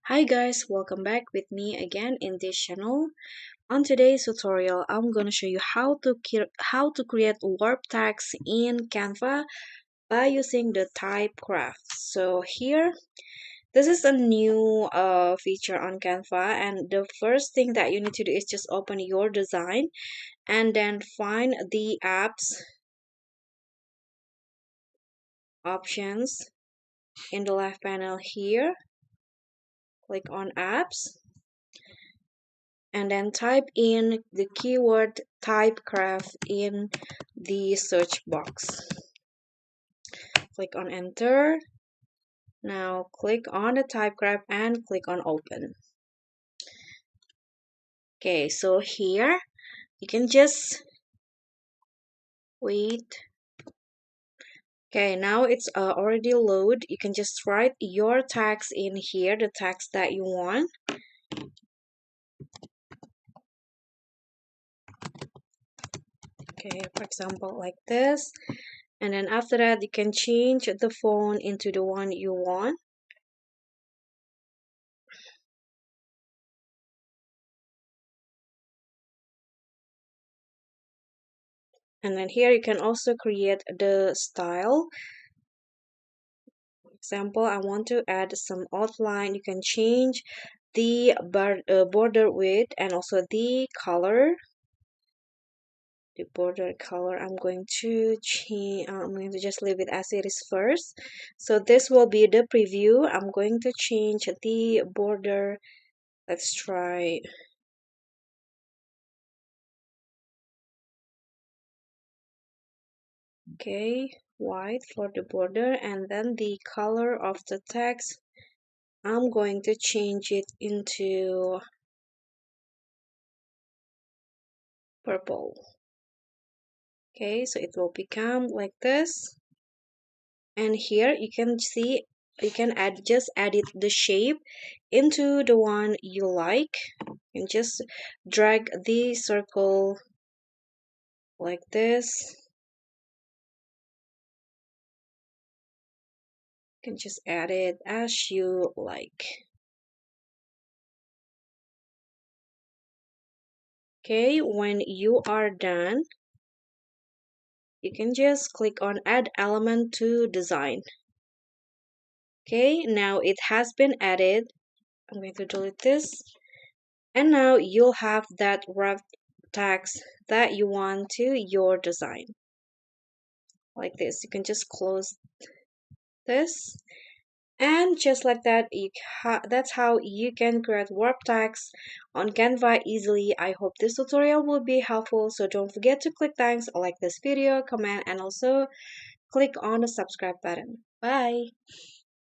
Hi guys, welcome back with me again in this channel. On today's tutorial, I'm gonna show you how to create warp tags in Canva by using the Typecraft. So here, this is a new feature on Canva, and the first thing that you need to do is just open your design and then find the apps options in the left panel here. Click on apps and then type in the keyword typecraft in the search box. Click on enter. Now click on the typecraft and click on open. Okay, so here you can just wait. Okay, now it's already load. You can just write your tags in here, the tags that you want. Okay, for example, like this. And then after that, you can change the font into the one you want. And then here you can also create the style. For example, I want to add some outline. You can change the border width and also the color. The border color, I'm going to change. I'm going to just leave it as it is first. So this will be the preview. I'm going to change the border. Let's try. Okay, white for the border, and then the color of the text, I'm going to change it into purple. Okay, so it will become like this. And here you can see you can edit the shape into the one you like, and just drag the circle like this. You can just add it as you like. Okay, when you are done, you can just click on add element to design. Okay, now it has been added. I'm going to delete this. And now you'll have that wrap tags that you want to your design. Like this. You can just close this. And just like that, that's how you can create warp tags on Canva easily. I hope this tutorial will be helpful. So don't forget to click thanks, like this video, comment, and also click on the subscribe button. Bye!